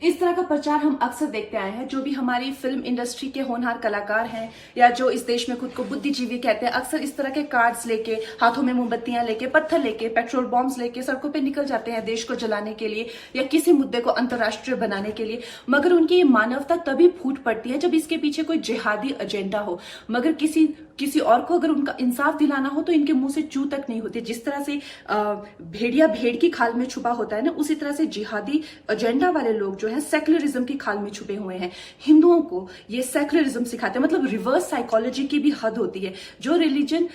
इस तरह का प्रचार हम अक्सर देखते आए हैं। जो भी हमारी फिल्म इंडस्ट्री के होनहार कलाकार हैं या जो इस देश में खुद को बुद्धिजीवी कहते हैं, अक्सर इस तरह के कार्ड्स लेके, हाथों में मोमबत्तियां लेके, पत्थर लेके, पेट्रोल बॉम्ब्स लेके सड़कों पे निकल जाते हैं देश को जलाने के लिए या किसी मुद्दे को अंतर्राष्ट्रीय बनाने के लिए। मगर उनकी ये मानवता तभी फूट पड़ती है जब इसके पीछे कोई जिहादी एजेंडा हो। मगर किसी और को अगर उनका इंसाफ दिलाना हो तो इनके मुंह से चू तक नहीं होती। जिस तरह से भेड़िया भेड़ की खाल में छुपा होता है ना, उसी तरह से जिहादी एजेंडा वाले लोग जो है सेक्युलरिज्म की खाल में छुपे हुए हैं। हिंदुओं को ये सेक्युलरिज्म सिखाते हैं, मतलब रिवर्स साइकोलॉजी की भी हद होती है। जो रिलीजन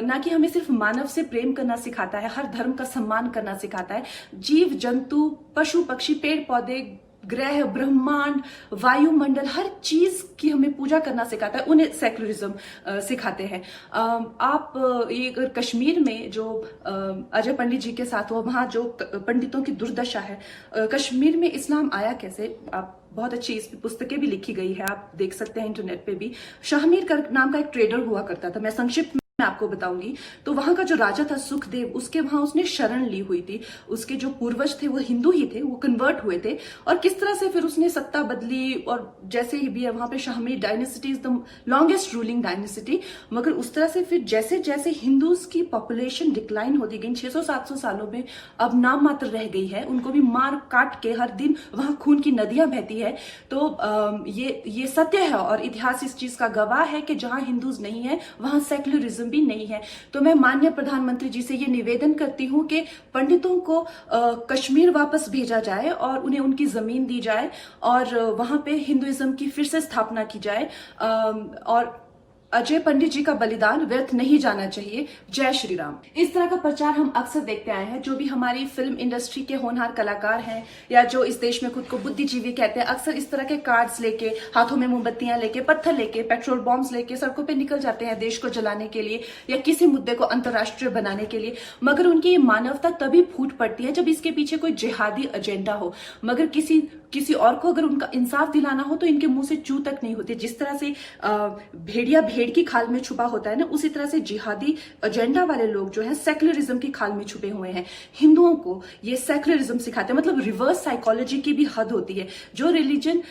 ना कि हमें सिर्फ मानव से प्रेम करना सिखाता है, हर धर्म का सम्मान करना सिखाता है, जीव जंतु, पशु पक्षी, पेड़ पौधे, ग्रह, ब्रह्मांड, वायुमंडल, हर चीज की हमें पूजा करना सिखाता है, उन्हें सेक्युलरिज्म सिखाते हैं। आप ये अगर कश्मीर में जो अजय पंडित जी के साथ हुआ, वहां जो पंडितों की दुर्दशा है, कश्मीर में इस्लाम आया कैसे, आप बहुत अच्छी इस पुस्तकें भी लिखी गई है, आप देख सकते हैं इंटरनेट पे भी। शाहमीर का नाम का एक ट्रेडर हुआ करता था, मैं संक्षिप्त मैं आपको बताऊंगी। तो वहां का जो राजा था सुखदेव, उसके वहां उसने शरण ली हुई थी। उसके जो पूर्वज थे वो हिंदू ही थे, वो कन्वर्ट हुए थे, और किस तरह से फिर उसने सत्ता बदली। और जैसे ही भी है वहां पे Shahmir dynasty is the longest ruling dynasty. मगर उस तरह से फिर जैसे जैसे हिंदूज की पॉपुलेशन डिक्लाइन होती गई 600-700 सालों में, अब नाम मात्र रह गई है, उनको भी मार काट के हर दिन वहां खून की नदियां बहती है। तो ये सत्य है और इतिहास इस चीज का गवाह है कि जहां हिंदूज नहीं है वहां सेक्युलरिज्म भी नहीं है। तो मैं माननीय प्रधानमंत्री जी से ये निवेदन करती हूं कि पंडितों को कश्मीर वापस भेजा जाए और उन्हें उनकी जमीन दी जाए और वहां पे हिंदुइज्म की फिर से स्थापना की जाए। और अजय पंडित जी का बलिदान व्यर्थ नहीं जाना चाहिए। जय श्री राम। इस तरह का प्रचार हम अक्सर देखते आए हैं। जो भी हमारी फिल्म इंडस्ट्री के होनहार कलाकार हैं या जो इस देश में खुद को बुद्धिजीवी कहते हैं, अक्सर इस तरह के कार्ड्स लेके, हाथों में मोमबत्तियां लेके, पत्थर लेके, पेट्रोल बॉम्ब्स लेके सड़कों पे निकल जाते हैं देश को जलाने के लिए या किसी मुद्दे को अंतर्राष्ट्रीय बनाने के लिए। मगर उनकी ये मानवता तभी फूट पड़ती है जब इसके पीछे कोई जिहादी एजेंडा हो। मगर किसी और को अगर उनका इंसाफ दिलाना हो तो इनके मुंह से चू तक नहीं होती। जिस तरह से भेड़िया भेड़ की खाल में छुपा होता है ना, उसी तरह से जिहादी एजेंडा वाले लोग जो है सेक्युलरिज्म की खाल में छुपे हुए हैं। हिंदुओं को ये सेक्युलरिज्म सिखाते हैं, मतलब रिवर्स साइकोलॉजी की भी हद होती है। जो रिलीजन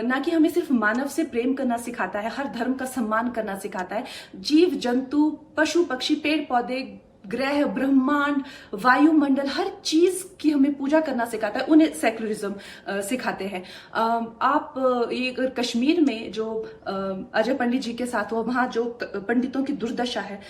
ना कि हमें सिर्फ मानव से प्रेम करना सिखाता है, हर धर्म का सम्मान करना सिखाता है, जीव जंतु, पशु पक्षी, पेड़ पौधे, ग्रह, ब्रह्मांड, वायुमंडल, हर चीज की हमें पूजा करना सिखाता है, उन्हें सेक्युलरिज्म सिखाते हैं। आप ये अगर कश्मीर में जो अजय पंडित जी के साथ हुआ, वहां जो पंडितों की दुर्दशा है,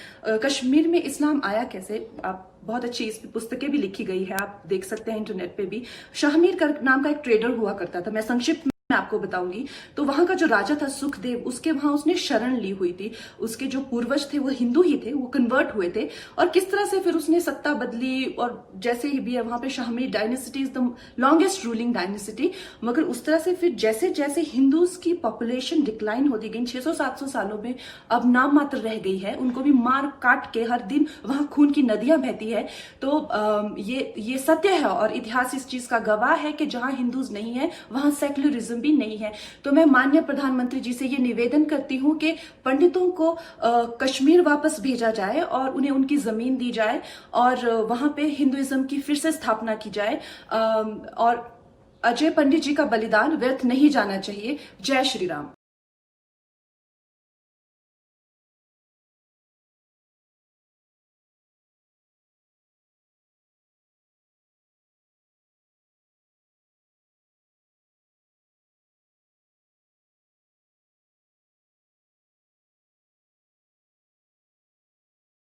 कश्मीर में इस्लाम आया कैसे, आप बहुत अच्छी इस पुस्तकें भी लिखी गई है, आप देख सकते हैं इंटरनेट पे भी। शाहमीर का नाम का एक ट्रेडर हुआ करता था, मैं संक्षिप्त मैं आपको बताऊंगी। तो वहां का जो राजा था सुखदेव, उसके वहां उसने शरण ली हुई थी। उसके जो पूर्वज थे वो हिंदू ही थे, वो कन्वर्ट हुए थे, और किस तरह से फिर उसने सत्ता बदली। और जैसे ही भी है वहां पे Shahmir dynasty is the longest ruling dynasty. मगर उस तरह से फिर जैसे जैसे हिंदूज की पॉपुलेशन डिक्लाइन होती गई 600-700 सालों में, अब नाम मात्र रह गई है, उनको भी मार काट के हर दिन वहां खून की नदियां बहती है। तो ये सत्य है और इतिहास इस चीज का गवाह है कि जहां हिंदूज नहीं है वहां सेक्युलरिज्म भी नहीं है। तो मैं माननीय प्रधानमंत्री जी से ये निवेदन करती हूं कि पंडितों को कश्मीर वापस भेजा जाए और उन्हें उनकी जमीन दी जाए और वहां पे हिंदुइज्म की फिर से स्थापना की जाए। और अजय पंडित जी का बलिदान व्यर्थ नहीं जाना चाहिए। जय श्री राम।